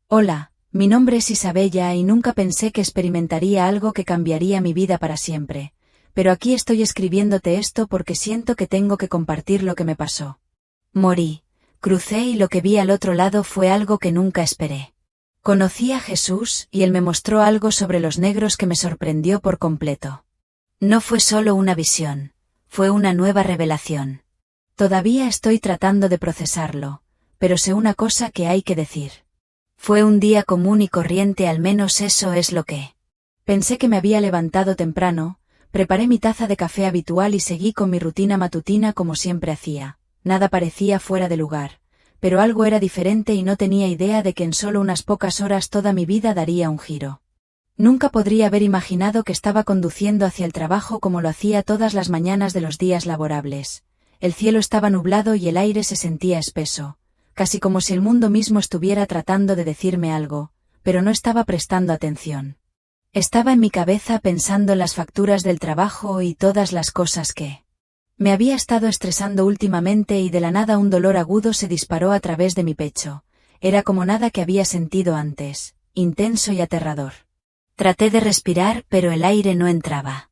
Hola, mi nombre es Isabella y nunca pensé que experimentaría algo que cambiaría mi vida para siempre. Pero aquí estoy escribiéndote esto porque siento que tengo que compartir lo que me pasó. Morí, crucé y lo que vi al otro lado fue algo que nunca esperé. Conocí a Jesús y él me mostró algo sobre los negros que me sorprendió por completo. No fue solo una visión, fue una nueva revelación. Todavía estoy tratando de procesarlo, pero sé una cosa que hay que decir. Fue un día común y corriente, al menos eso es lo que. Pensé que me había levantado temprano, preparé mi taza de café habitual y seguí con mi rutina matutina como siempre hacía. Nada parecía fuera de lugar, pero algo era diferente y no tenía idea de que en solo unas pocas horas toda mi vida daría un giro. Nunca podría haber imaginado que estaba conduciendo hacia el trabajo como lo hacía todas las mañanas de los días laborables. El cielo estaba nublado y el aire se sentía espeso, casi como si el mundo mismo estuviera tratando de decirme algo, pero no estaba prestando atención. Estaba en mi cabeza pensando en las facturas del trabajo y todas las cosas que me había estado estresando últimamente y de la nada un dolor agudo se disparó a través de mi pecho. Era como nada que había sentido antes, intenso y aterrador. Traté de respirar, pero el aire no entraba.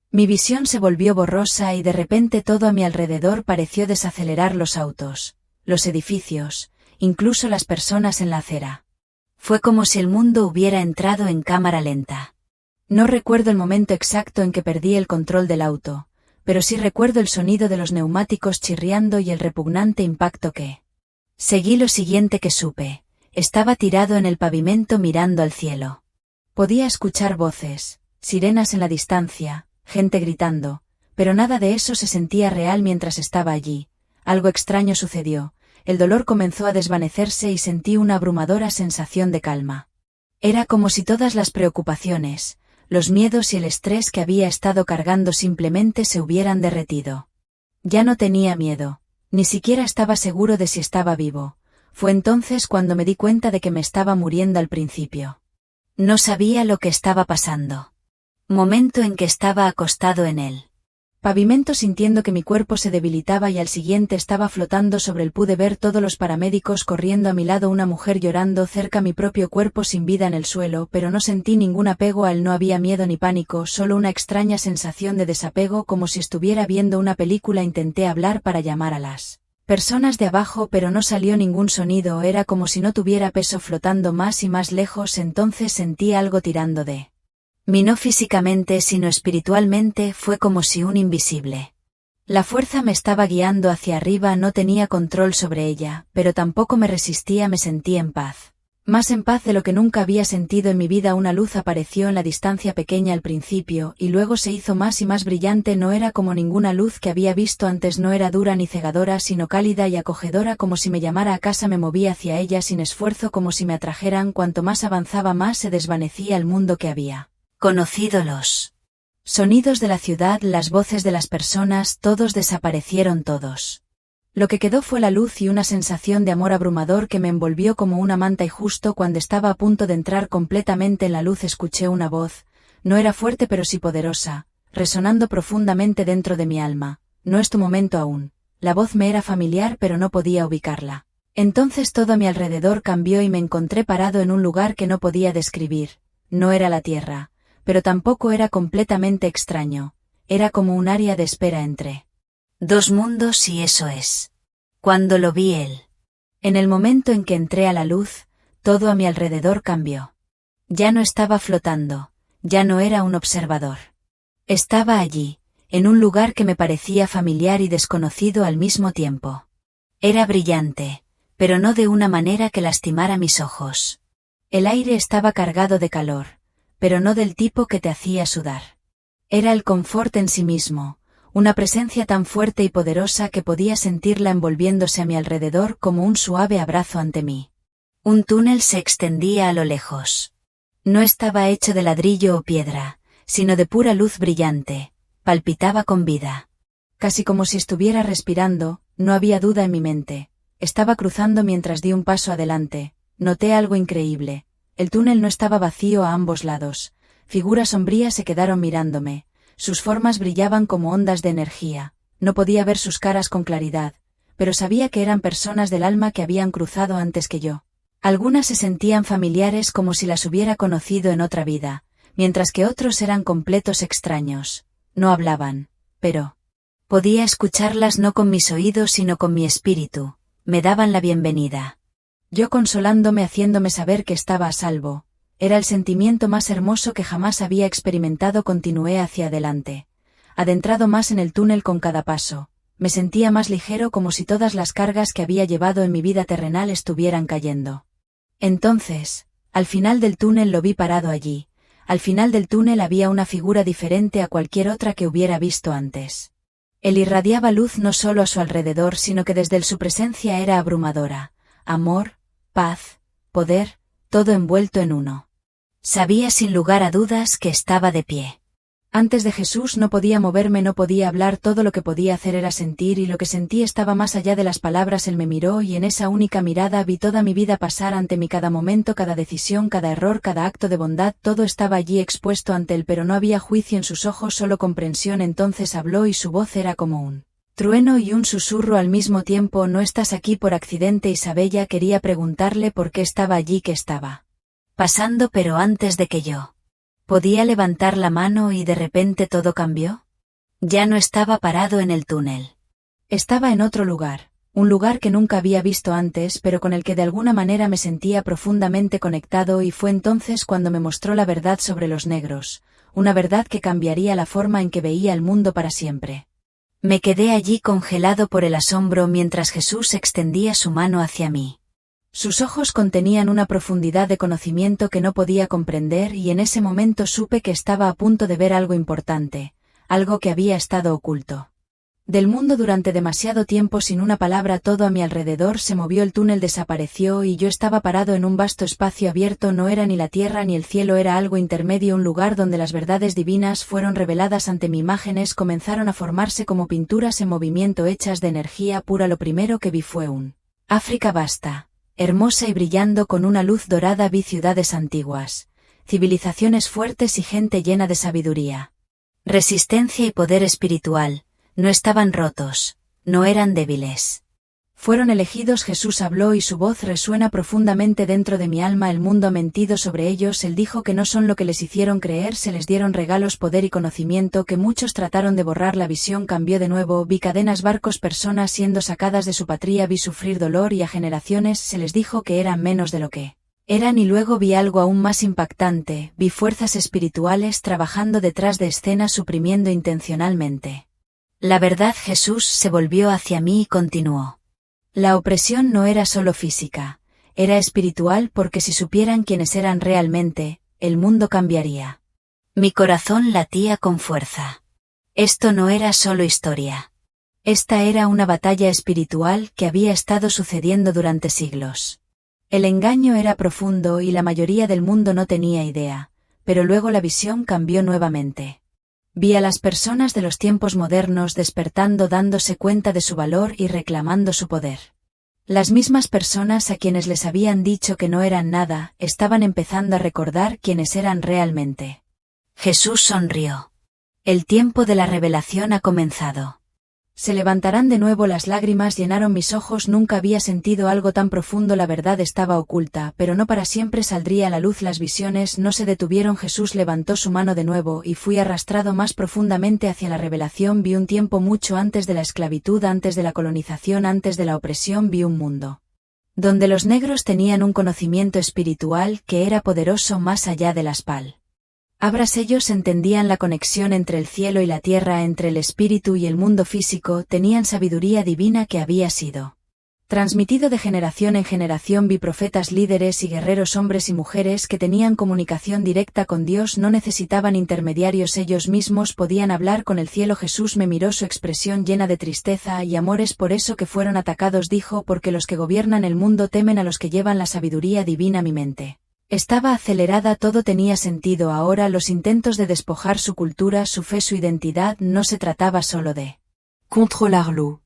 Mi visión se volvió borrosa y de repente todo a mi alrededor pareció desacelerar: los autos, los edificios, incluso las personas en la acera. Fue como si el mundo hubiera entrado en cámara lenta. No recuerdo el momento exacto en que perdí el control del auto, pero sí recuerdo el sonido de los neumáticos chirriando y el repugnante impacto que. Seguí lo siguiente que supe: estaba tirado en el pavimento mirando al cielo. Podía escuchar voces, sirenas en la distancia, gente gritando, pero nada de eso se sentía real mientras estaba allí. Algo extraño sucedió, el dolor comenzó a desvanecerse y sentí una abrumadora sensación de calma. Era como si todas las preocupaciones, los miedos y el estrés que había estado cargando simplemente se hubieran derretido. Ya no tenía miedo, ni siquiera estaba seguro de si estaba vivo. Fue entonces cuando me di cuenta de que me estaba muriendo al principio. No sabía lo que estaba pasando. Momento en que estaba acostado en el pavimento sintiendo que mi cuerpo se debilitaba y al siguiente estaba flotando sobre él. Pude ver todos los paramédicos corriendo a mi lado, una mujer llorando cerca, mi propio cuerpo sin vida en el suelo, pero no sentí ningún apego a él. No había miedo ni pánico, solo una extraña sensación de desapego, como si estuviera viendo una película. Intenté hablar para llamar a las personas de abajo, pero no salió ningún sonido, era como si no tuviera peso, flotando más y más lejos. Entonces sentí algo tirando de mí, no físicamente sino espiritualmente. Fue como si un invisible la fuerza me estaba guiando hacia arriba. No tenía control sobre ella, pero tampoco me resistía. Me sentí en paz. Más en paz de lo que nunca había sentido en mi vida. Una luz apareció en la distancia, pequeña al principio, y luego se hizo más y más brillante. No era como ninguna luz que había visto antes, no era dura ni cegadora, sino cálida y acogedora, como si me llamara a casa. Me moví hacia ella sin esfuerzo, como si me atrajeran. Cuanto más avanzaba, más se desvanecía el mundo que había conocido. Los sonidos de la ciudad, las voces de las personas, todos desaparecieron, todos. Lo que quedó fue la luz y una sensación de amor abrumador que me envolvió como una manta, y justo cuando estaba a punto de entrar completamente en la luz escuché una voz. No era fuerte pero sí poderosa, resonando profundamente dentro de mi alma. No es tu momento aún. La voz me era familiar pero no podía ubicarla. Entonces todo a mi alrededor cambió y me encontré parado en un lugar que no podía describir. No era la tierra, pero tampoco era completamente extraño. Era como un área de espera entre dos mundos, y eso es cuando lo vi él. En el momento en que entré a la luz, todo a mi alrededor cambió. Ya no estaba flotando, ya no era un observador. Estaba allí, en un lugar que me parecía familiar y desconocido al mismo tiempo. Era brillante, pero no de una manera que lastimara mis ojos. El aire estaba cargado de calor, pero no del tipo que te hacía sudar. Era el confort en sí mismo, una presencia tan fuerte y poderosa que podía sentirla envolviéndose a mi alrededor como un suave abrazo ante mí. Un túnel se extendía a lo lejos. No estaba hecho de ladrillo o piedra, sino de pura luz brillante, palpitaba con vida. Casi como si estuviera respirando, no había duda en mi mente. Estaba cruzando mientras di un paso adelante. Noté algo increíble. El túnel no estaba vacío a ambos lados. Figuras sombrías se quedaron mirándome. Sus formas brillaban como ondas de energía. No podía ver sus caras con claridad, pero sabía que eran personas del alma que habían cruzado antes que yo. Algunas se sentían familiares como si las hubiera conocido en otra vida, mientras que otros eran completos extraños. No hablaban, pero podía escucharlas no con mis oídos sino con mi espíritu, me daban la bienvenida. Yo consolándome haciéndome saber que estaba a salvo, era el sentimiento más hermoso que jamás había experimentado. Continué hacia adelante. Adentrado más en el túnel con cada paso, me sentía más ligero como si todas las cargas que había llevado en mi vida terrenal estuvieran cayendo. Entonces, al final del túnel lo vi parado allí. Al final del túnel había una figura diferente a cualquier otra que hubiera visto antes. Él irradiaba luz no solo a su alrededor, sino que desde su presencia era abrumadora. Amor, paz, poder, todo envuelto en uno. Sabía sin lugar a dudas que estaba de pie. Antes de Jesús no podía moverme, no podía hablar, todo lo que podía hacer era sentir, y lo que sentí estaba más allá de las palabras. Él me miró y en esa única mirada vi toda mi vida pasar ante mí, cada momento, cada decisión, cada error, cada acto de bondad, todo estaba allí expuesto ante él, pero no había juicio en sus ojos, solo comprensión. Entonces habló y su voz era como un trueno y un susurro al mismo tiempo. No estás aquí por accidente, Isabella. Quería preguntarle por qué estaba allí, qué estaba pasando, pero antes de que yo podía levantar la mano y de repente todo cambió. Ya no estaba parado en el túnel. Estaba en otro lugar, un lugar que nunca había visto antes, pero con el que de alguna manera me sentía profundamente conectado, y fue entonces cuando me mostró la verdad sobre los negros, una verdad que cambiaría la forma en que veía el mundo para siempre. Me quedé allí congelado por el asombro mientras Jesús extendía su mano hacia mí. Sus ojos contenían una profundidad de conocimiento que no podía comprender, y en ese momento supe que estaba a punto de ver algo importante, algo que había estado oculto del mundo durante demasiado tiempo. Sin una palabra, todo a mi alrededor se movió, el túnel desapareció y yo estaba parado en un vasto espacio abierto. No era ni la tierra ni el cielo, era algo intermedio, un lugar donde las verdades divinas fueron reveladas ante mí. Imágenes comenzaron a formarse como pinturas en movimiento hechas de energía pura. Lo primero que vi fue un África vasta, hermosa y brillando con una luz dorada. Vi ciudades antiguas, civilizaciones fuertes y gente llena de sabiduría, resistencia y poder espiritual. No estaban rotos, no eran débiles. Fueron elegidos. Jesús habló y su voz resuena profundamente dentro de mi alma. El mundo ha mentido sobre ellos. Él dijo que no son lo que les hicieron creer. Se les dieron regalos, poder y conocimiento que muchos trataron de borrar. La visión cambió de nuevo. Vi cadenas, barcos, personas siendo sacadas de su patria. Vi sufrir dolor y a generaciones se les dijo que eran menos de lo que eran, y luego vi algo aún más impactante. Vi fuerzas espirituales trabajando detrás de escenas, suprimiendo intencionalmente la verdad. Jesús se volvió hacia mí y continuó. La opresión no era solo física, era espiritual, porque si supieran quiénes eran realmente, el mundo cambiaría. Mi corazón latía con fuerza. Esto no era solo historia. Esta era una batalla espiritual que había estado sucediendo durante siglos. El engaño era profundo y la mayoría del mundo no tenía idea, pero luego la visión cambió nuevamente. Vi a las personas de los tiempos modernos despertando, dándose cuenta de su valor y reclamando su poder. Las mismas personas a quienes les habían dicho que no eran nada, estaban empezando a recordar quiénes eran realmente. Jesús sonrió. El tiempo de la revelación ha comenzado. Se levantarán de nuevo. Las lágrimas llenaron mis ojos. Nunca había sentido algo tan profundo. La verdad estaba oculta, pero no para siempre saldría a la luz. Las visiones no se detuvieron. Jesús levantó su mano de nuevo y fui arrastrado más profundamente hacia la revelación. Vi un tiempo mucho antes de la esclavitud, antes de la colonización, antes de la opresión. Vi un mundo donde los negros tenían un conocimiento espiritual que era poderoso más allá de las pal. Ellos entendían la conexión entre el cielo y la tierra, entre el espíritu y el mundo físico. Tenían sabiduría divina que había sido transmitido de generación en generación. Vi profetas, líderes y guerreros, hombres y mujeres que tenían comunicación directa con Dios, no necesitaban intermediarios, ellos mismos podían hablar con el cielo. Jesús me miró, su expresión llena de tristeza y amor. Es por eso que fueron atacados, dijo, porque los que gobiernan el mundo temen a los que llevan la sabiduría divina. Mi mente estaba acelerada, todo tenía sentido ahora. Los intentos de despojar su cultura, su fe, su identidad, no se trataba solo de controlarlo.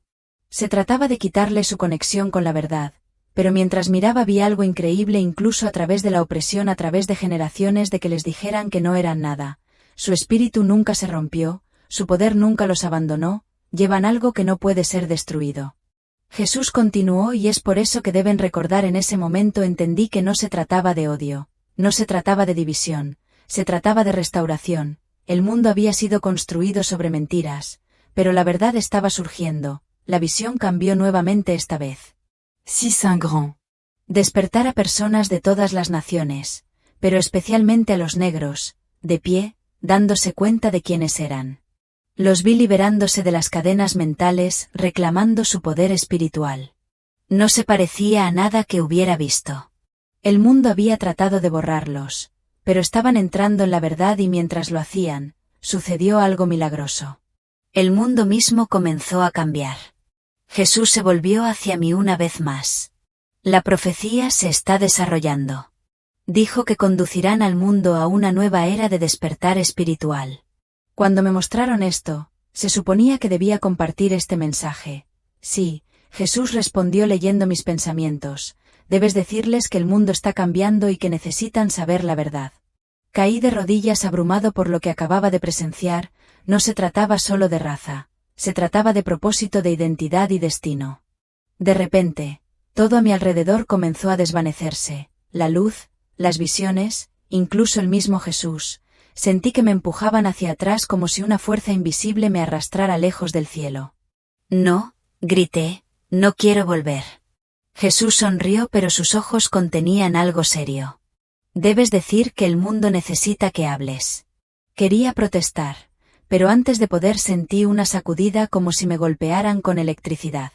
Se trataba de quitarle su conexión con la verdad. Pero mientras miraba vi algo increíble, incluso a través de la opresión, a través de generaciones, de que les dijeran que no eran nada. Su espíritu nunca se rompió, su poder nunca los abandonó, llevan algo que no puede ser destruido. Jesús continuó y es por eso que deben recordar en ese momento entendí que no se trataba de odio, no se trataba de división, se trataba de restauración, el mundo había sido construido sobre mentiras, pero la verdad estaba surgiendo, la visión cambió nuevamente esta vez. Si Saint-Grand. Despertar a personas de todas las naciones, pero especialmente a los negros, de pie, dándose cuenta de quiénes eran. Los vi liberándose de las cadenas mentales, reclamando su poder espiritual. No se parecía a nada que hubiera visto. El mundo había tratado de borrarlos, pero estaban entrando en la verdad y mientras lo hacían, sucedió algo milagroso. El mundo mismo comenzó a cambiar. Jesús se volvió hacia mí una vez más. La profecía se está desarrollando. Dijo que conducirán al mundo a una nueva era de despertar espiritual. Cuando me mostraron esto, se suponía que debía compartir este mensaje. Sí, Jesús respondió leyendo mis pensamientos, debes decirles que el mundo está cambiando y que necesitan saber la verdad. Caí de rodillas abrumado por lo que acababa de presenciar, no se trataba solo de raza, se trataba de propósito de identidad y destino. De repente, todo a mi alrededor comenzó a desvanecerse, la luz, las visiones, incluso el mismo Jesús. Sentí que me empujaban hacia atrás como si una fuerza invisible me arrastrara lejos del cielo. No, grité, no quiero volver. Jesús sonrió pero sus ojos contenían algo serio. Debes decir que el mundo necesita que hables. Quería protestar, pero antes de poder sentí una sacudida como si me golpearan con electricidad.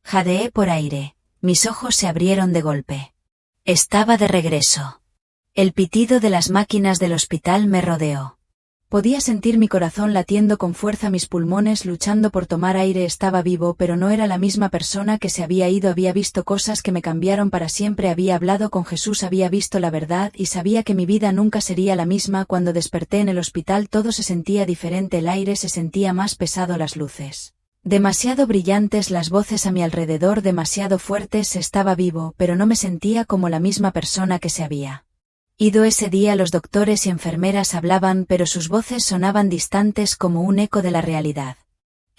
Jadeé por aire, mis ojos se abrieron de golpe. Estaba de regreso. El pitido de las máquinas del hospital me rodeó. Podía sentir mi corazón latiendo con fuerza, mis pulmones luchando por tomar aire. Estaba vivo, pero no era la misma persona que se había ido. Había visto cosas que me cambiaron para siempre. Había hablado con Jesús, había visto la verdad y sabía que mi vida nunca sería la misma. Cuando desperté en el hospital todo se sentía diferente, el aire se sentía más pesado, las luces demasiado brillantes, las voces a mi alrededor demasiado fuertes. Estaba vivo, pero no me sentía como la misma persona que se había ido ese día. Los doctores y enfermeras hablaban, pero sus voces sonaban distantes como un eco de la realidad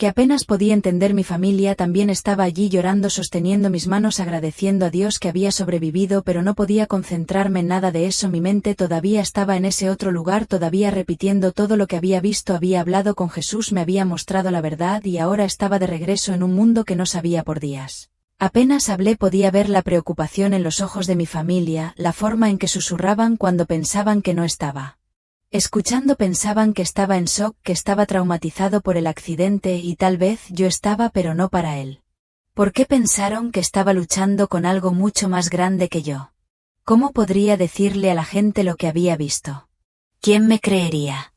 que apenas podía entender. Mi familia también estaba allí llorando, sosteniendo mis manos, agradeciendo a Dios que había sobrevivido, pero no podía concentrarme en nada de eso. Mi mente todavía estaba en ese otro lugar, todavía repitiendo todo lo que había visto. Había hablado con Jesús, me había mostrado la verdad y ahora estaba de regreso en un mundo que no sabía por días. Apenas hablé podía ver la preocupación en los ojos de mi familia, la forma en que susurraban cuando pensaban que no estaba escuchando. Pensaban que estaba en shock, que estaba traumatizado por el accidente y tal vez yo estaba, pero no para él. ¿Por qué pensaron que estaba luchando con algo mucho más grande que yo? ¿Cómo podría decirle a la gente lo que había visto? ¿Quién me creería?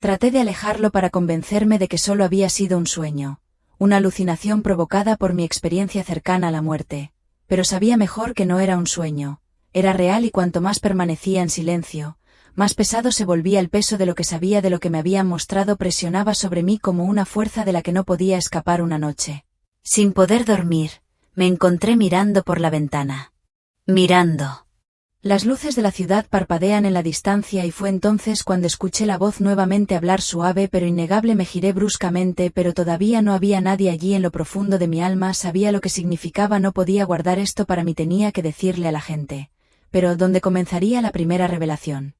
Traté de alejarlo para convencerme de que solo había sido un sueño, una alucinación provocada por mi experiencia cercana a la muerte, pero sabía mejor que no era un sueño, era real y cuanto más permanecía en silencio, más pesado se volvía el peso de lo que sabía, de lo que me habían mostrado. Presionaba sobre mí como una fuerza de la que no podía escapar. Una noche, sin poder dormir, me encontré mirando por la ventana. Mirando. Las luces de la ciudad parpadean en la distancia y fue entonces cuando escuché la voz nuevamente hablar suave pero innegable. Me giré bruscamente, pero todavía no había nadie allí. En lo profundo de mi alma sabía lo que significaba. No podía guardar esto para mí, tenía que decirle a la gente. Pero ¿dónde comenzaría la primera revelación?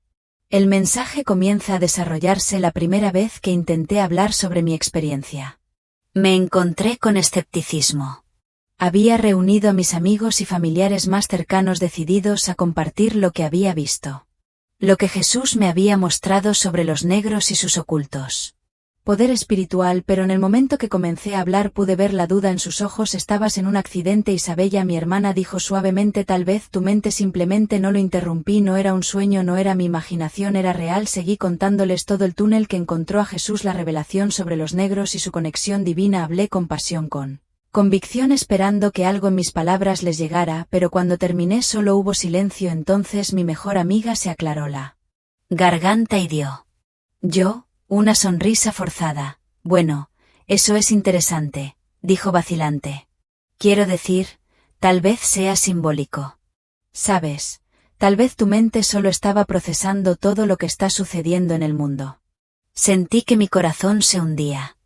El mensaje comienza a desarrollarse la primera vez que intenté hablar sobre mi experiencia. Me encontré con escepticismo. Había reunido a mis amigos y familiares más cercanos decididos a compartir lo que había visto. Lo que Jesús me había mostrado sobre los negros y sus ocultos poder espiritual, pero en el momento que comencé a hablar pude ver la duda en sus ojos. Estabas en un accidente, Isabella, mi hermana, dijo suavemente. Tal vez tu mente simplemente no. Lo interrumpí, no era un sueño, no era mi imaginación, era real. Seguí contándoles todo el túnel que encontró a Jesús, la revelación sobre los negros y su conexión divina. Hablé con pasión, con convicción, esperando que algo en mis palabras les llegara, pero cuando terminé solo hubo silencio. Entonces mi mejor amiga se aclaró la garganta y dio una sonrisa forzada. Bueno, eso es interesante, dijo vacilante. Quiero decir, tal vez sea simbólico. Sabes, tal vez tu mente solo estaba procesando todo lo que está sucediendo en el mundo. Sentí que mi corazón se hundía.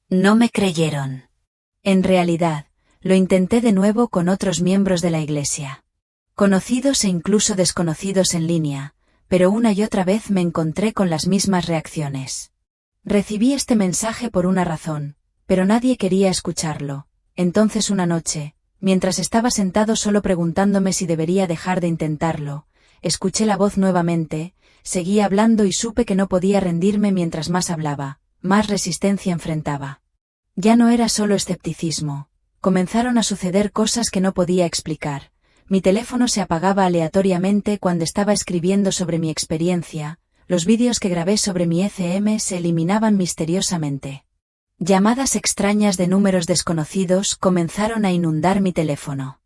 No me creyeron. En realidad, Lo intenté de nuevo con otros miembros de la iglesia. Conocidos e incluso desconocidos en línea, pero una y otra vez me encontré con las mismas reacciones. Recibí este mensaje por una razón, pero nadie quería escucharlo. Entonces una noche, mientras estaba sentado solo preguntándome si debería dejar de intentarlo, escuché la voz nuevamente, seguí hablando y supe que no podía rendirme mientras más hablaba, más resistencia enfrentaba. Ya no era solo escepticismo. Comenzaron a suceder cosas que no podía explicar. Mi teléfono se apagaba aleatoriamente cuando estaba escribiendo sobre mi experiencia, los vídeos que grabé sobre mi ECM se eliminaban misteriosamente. Llamadas extrañas de números desconocidos comenzaron a inundar mi teléfono.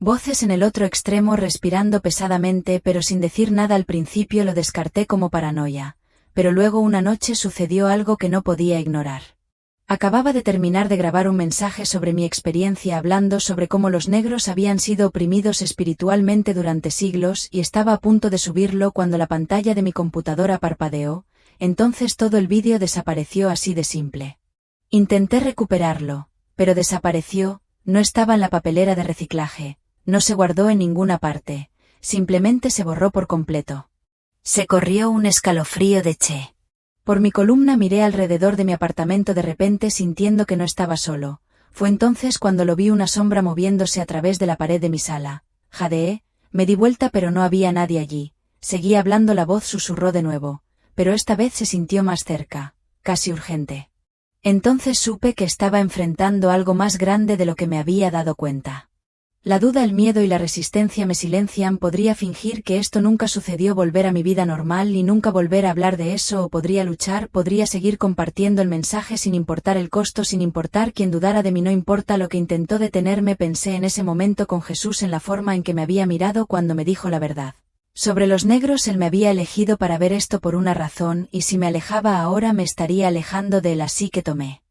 Voces en el otro extremo respirando pesadamente pero sin decir nada. Al principio lo descarté como paranoia, pero luego una noche sucedió algo que no podía ignorar. Acababa de terminar de grabar un mensaje sobre mi experiencia hablando sobre cómo los negros habían sido oprimidos espiritualmente durante siglos y estaba a punto de subirlo cuando la pantalla de mi computadora parpadeó, entonces todo el vídeo desapareció así de simple. Intenté recuperarlo, pero desapareció, no estaba en la papelera de reciclaje, no se guardó en ninguna parte, simplemente se borró por completo. Se corrió un escalofrío de Che. Por mi columna miré alrededor de mi apartamento de repente sintiendo que no estaba solo. Fue entonces cuando lo vi una sombra moviéndose a través de la pared de mi sala. Jadeé, me di vuelta pero no había nadie allí. Seguí hablando, la voz susurró de nuevo, pero esta vez se sintió más cerca, casi urgente. Entonces supe que estaba enfrentando algo más grande de lo que me había dado cuenta. La duda, el miedo y la resistencia me silencian. Podría fingir que esto nunca sucedió, volver a mi vida normal y nunca volver a hablar de eso, o podría luchar, podría seguir compartiendo el mensaje sin importar el costo, sin importar quién dudara de mí, no importa lo que intentó detenerme. Pensé en ese momento con Jesús, en la forma en que me había mirado cuando me dijo la verdad. Sobre los negros él me había elegido para ver esto por una razón, y si me alejaba ahora me estaría alejando de él, así que tomé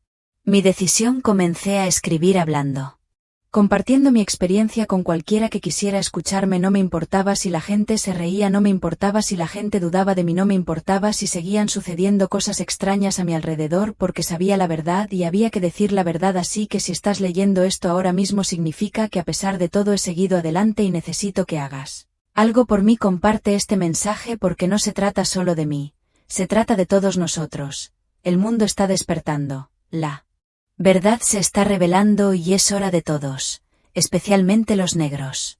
mi decisión. Comencé a escribir hablando. Compartiendo mi experiencia con cualquiera que quisiera escucharme. No me importaba si la gente se reía, no me importaba si la gente dudaba de mí, no me importaba si seguían sucediendo cosas extrañas a mi alrededor, porque sabía la verdad y había que decir la verdad. Así que si estás leyendo esto ahora mismo significa que a pesar de todo he seguido adelante y necesito que hagas algo por mí. Comparte este mensaje porque no se trata solo de mí, se trata de todos nosotros. El mundo está despertando, la verdad se está revelando y es hora de todos, especialmente los negros.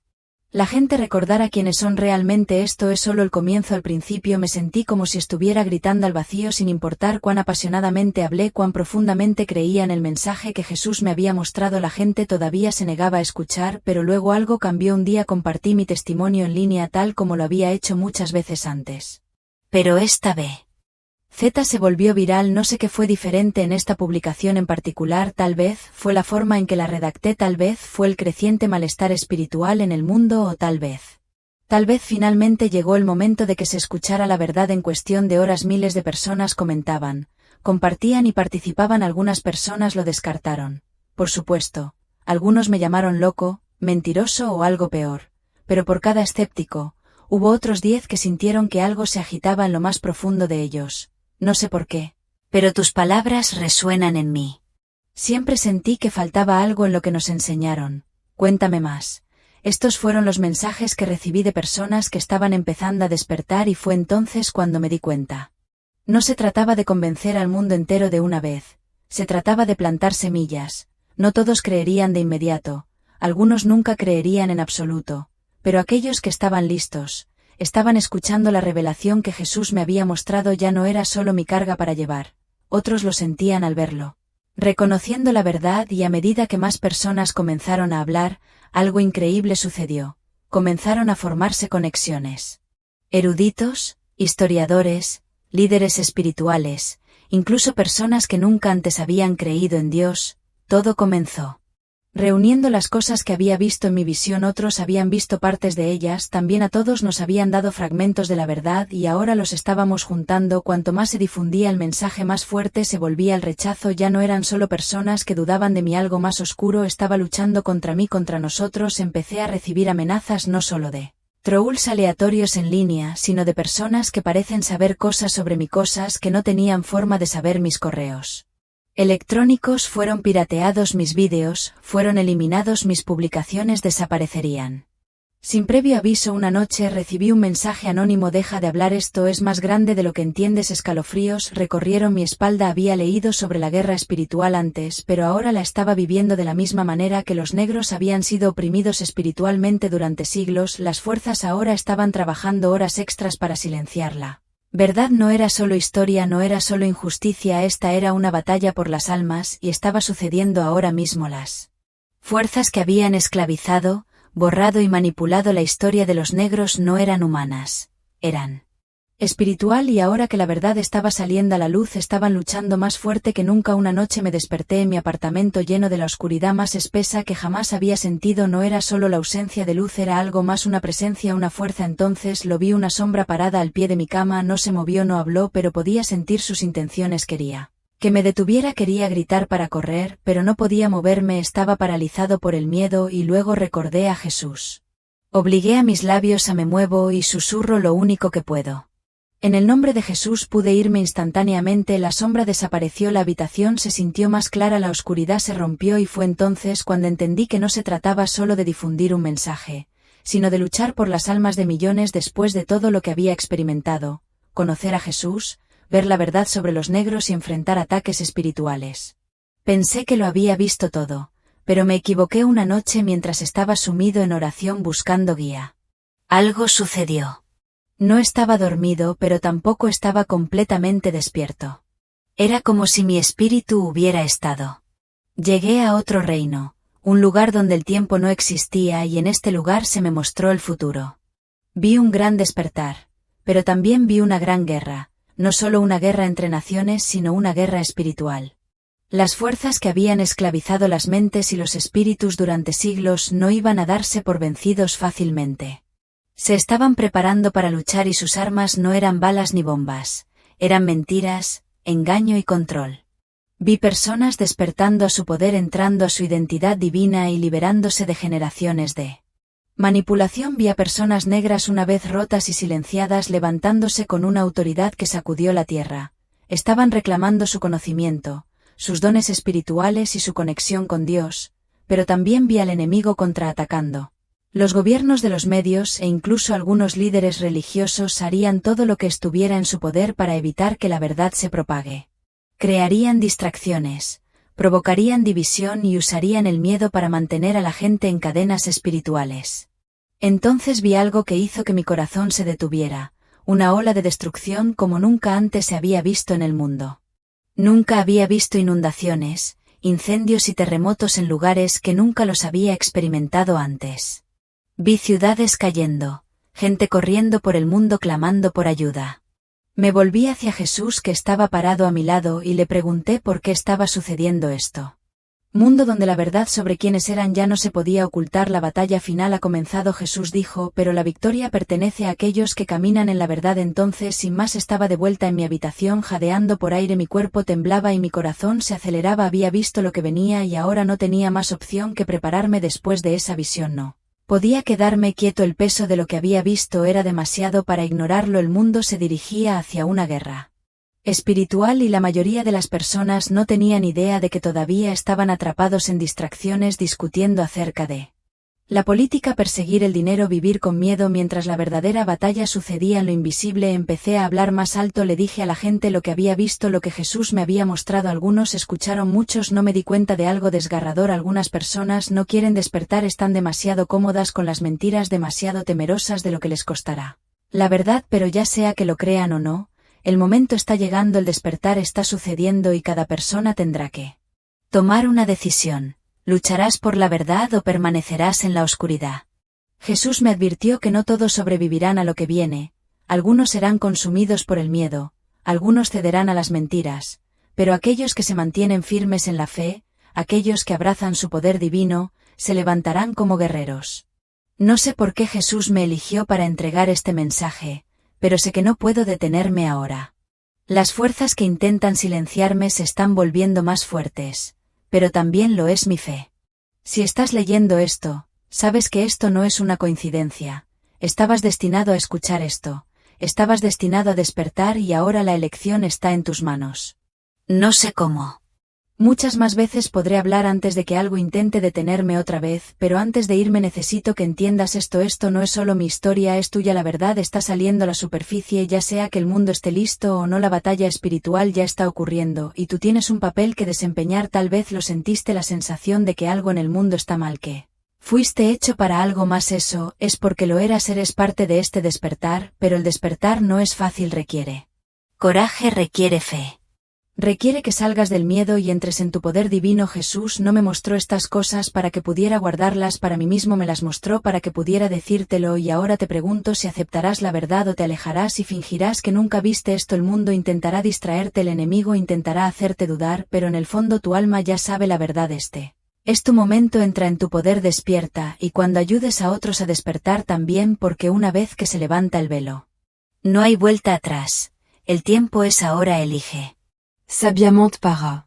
La gente recordará quiénes son realmente. Esto es solo el comienzo. Al principio me sentí como si estuviera gritando al vacío, sin importar cuán apasionadamente hablé, cuán profundamente creía en el mensaje que Jesús me había mostrado. La gente todavía se negaba a escuchar, pero luego algo cambió. Un día compartí mi testimonio en línea tal como lo había hecho muchas veces antes. Pero esta vez se volvió viral. No sé qué fue diferente en esta publicación en particular. Tal vez fue la forma en que la redacté, tal vez fue el creciente malestar espiritual en el mundo, o tal vez finalmente llegó el momento de que se escuchara la verdad. En cuestión de horas miles de personas comentaban, compartían y participaban. Algunas personas lo descartaron, por supuesto, algunos me llamaron loco, mentiroso o algo peor, pero por cada escéptico, hubo otros 10 que sintieron que algo se agitaba en lo más profundo de ellos. No sé por qué, pero tus palabras resuenan en mí. Siempre sentí que faltaba algo en lo que nos enseñaron. Cuéntame más. Estos fueron los mensajes que recibí de personas que estaban empezando a despertar, y fue entonces cuando me di cuenta. No se trataba de convencer al mundo entero de una vez, se trataba de plantar semillas. No todos creerían de inmediato, algunos nunca creerían en absoluto, pero aquellos que estaban listos, estaban escuchando la revelación que Jesús me había mostrado. Ya no era solo mi carga para llevar, otros lo sentían al verlo, reconociendo la verdad, y a medida que más personas comenzaron a hablar, algo increíble sucedió. Comenzaron a formarse conexiones. Eruditos, historiadores, líderes espirituales, incluso personas que nunca antes habían creído en Dios. Todo comenzó reuniendo las cosas que había visto en mi visión. Otros habían visto partes de ellas, también a todos nos habían dado fragmentos de la verdad y ahora los estábamos juntando. Cuanto más se difundía el mensaje, más fuerte se volvía el rechazo. Ya no eran solo personas que dudaban de mí, algo más oscuro estaba luchando contra mí, contra nosotros. Empecé a recibir amenazas no solo de trolls aleatorios en línea, sino de personas que parecen saber cosas sobre mí, cosas que no tenían forma de saber. Mis correos electrónicos, fueron pirateados mis vídeos, fueron eliminados mis publicaciones, desaparecerían. Sin previo aviso, una noche recibí un mensaje anónimo: deja de hablar, esto es más grande de lo que entiendes. Escalofríos recorrieron mi espalda. Había leído sobre la guerra espiritual antes, pero ahora la estaba viviendo de la misma manera que los negros habían sido oprimidos espiritualmente durante siglos. Las fuerzas ahora estaban trabajando horas extras para silenciarla. Verdad no era solo historia, no era solo injusticia, esta era una batalla por las almas, y estaba sucediendo ahora mismo. Las fuerzas que habían esclavizado, borrado y manipulado la historia de los negros no eran humanas, eran espiritual, y ahora que la verdad estaba saliendo a la luz estaban luchando más fuerte que nunca. Una noche me desperté en mi apartamento lleno de la oscuridad más espesa que jamás había sentido. No era solo la ausencia de luz, era algo más, una presencia, una fuerza. Entonces lo vi, una sombra parada al pie de mi cama. No se movió, no habló, pero podía sentir sus intenciones. Quería que me detuviera, quería gritar para correr, pero no podía moverme, estaba paralizado por el miedo. Y luego recordé a Jesús. Obligué a mis labios a me muevo y susurro lo único que puedo. En el nombre de Jesús. Pude irme instantáneamente, la sombra desapareció, la habitación se sintió más clara, la oscuridad se rompió, y fue entonces cuando entendí que no se trataba solo de difundir un mensaje, sino de luchar por las almas de millones. Después de todo lo que había experimentado, conocer a Jesús, ver la verdad sobre los negros y enfrentar ataques espirituales. Pensé que lo había visto todo, pero me equivoqué una noche mientras estaba sumido en oración buscando guía. Algo sucedió. No estaba dormido, pero tampoco estaba completamente despierto. Era como si mi espíritu hubiera estado. Llegué a otro reino, un lugar donde el tiempo no existía, y en este lugar se me mostró el futuro. Vi un gran despertar, pero también vi una gran guerra. No solo una guerra entre naciones, sino una guerra espiritual. Las fuerzas que habían esclavizado las mentes y los espíritus durante siglos no iban a darse por vencidos fácilmente. Se estaban preparando para luchar, y sus armas no eran balas ni bombas, eran mentiras, engaño y control. Vi personas despertando a su poder, entrando a su identidad divina y liberándose de generaciones de manipulación. Vi a personas negras, una vez rotas y silenciadas, levantándose con una autoridad que sacudió la tierra. Estaban reclamando su conocimiento, sus dones espirituales y su conexión con Dios, pero también vi al enemigo contraatacando. Los gobiernos de los medios e incluso algunos líderes religiosos harían todo lo que estuviera en su poder para evitar que la verdad se propague. Crearían distracciones, provocarían división y usarían el miedo para mantener a la gente en cadenas espirituales. Entonces vi algo que hizo que mi corazón se detuviera, una ola de destrucción como nunca antes se había visto en el mundo. Nunca había visto inundaciones, incendios y terremotos en lugares que nunca los había experimentado antes. Vi ciudades cayendo, gente corriendo por el mundo clamando por ayuda. Me volví hacia Jesús, que estaba parado a mi lado, y le pregunté por qué estaba sucediendo esto. Mundo donde la verdad sobre quiénes eran ya no se podía ocultar. La batalla final ha comenzado, Jesús dijo, pero la victoria pertenece a aquellos que caminan en la verdad. Entonces, sin más, estaba de vuelta en mi habitación, jadeando por aire, mi cuerpo temblaba y mi corazón se aceleraba. Había visto lo que venía y ahora no tenía más opción que prepararme. Después de esa visión no podía quedarme quieto, el peso de lo que había visto era demasiado para ignorarlo. El mundo se dirigía hacia una guerra espiritual y la mayoría de las personas no tenían idea de que todavía estaban atrapados en distracciones discutiendo acerca de la política, perseguir el dinero, vivir con miedo, mientras la verdadera batalla sucedía en lo invisible. Empecé a hablar más alto, le dije a la gente lo que había visto, lo que Jesús me había mostrado. Algunos escucharon, muchos no. Me di cuenta de algo desgarrador: algunas personas no quieren despertar, están demasiado cómodas con las mentiras, demasiado temerosas de lo que les costará la verdad. Pero ya sea que lo crean o no, el momento está llegando, el despertar está sucediendo y cada persona tendrá que tomar una decisión. ¿Lucharás por la verdad o permanecerás en la oscuridad? Jesús me advirtió que no todos sobrevivirán a lo que viene, algunos serán consumidos por el miedo, algunos cederán a las mentiras, pero aquellos que se mantienen firmes en la fe, aquellos que abrazan su poder divino, se levantarán como guerreros. No sé por qué Jesús me eligió para entregar este mensaje, pero sé que no puedo detenerme ahora. Las fuerzas que intentan silenciarme se están volviendo más fuertes, pero también lo es mi fe. Si estás leyendo esto, sabes que esto no es una coincidencia. Estabas destinado a escuchar esto, estabas destinado a despertar y ahora la elección está en tus manos. No sé cómo. Muchas más veces podré hablar antes de que algo intente detenerme otra vez, pero antes de irme necesito que entiendas esto. Esto no es solo mi historia, es tuya. La verdad está saliendo a la superficie, ya sea que el mundo esté listo o no, la batalla espiritual ya está ocurriendo, y tú tienes un papel que desempeñar. Tal vez lo sentiste, la sensación de que algo en el mundo está mal, que fuiste hecho para algo más. Eso es porque lo eras, eres parte de este despertar, pero el despertar no es fácil, requiere coraje, requiere fe. Requiere que salgas del miedo y entres en tu poder divino. Jesús no me mostró estas cosas para que pudiera guardarlas para mí mismo, me las mostró para que pudiera decírtelo, y ahora te pregunto si aceptarás la verdad o te alejarás y fingirás que nunca viste esto. El mundo intentará distraerte, el enemigo intentará hacerte dudar, pero en el fondo tu alma ya sabe la verdad. Este es tu momento, entra en tu poder, despierta, y cuando ayudes a otros a despertar también, porque una vez que se levanta el velo, no hay vuelta atrás. El tiempo es ahora, elige sabiamente para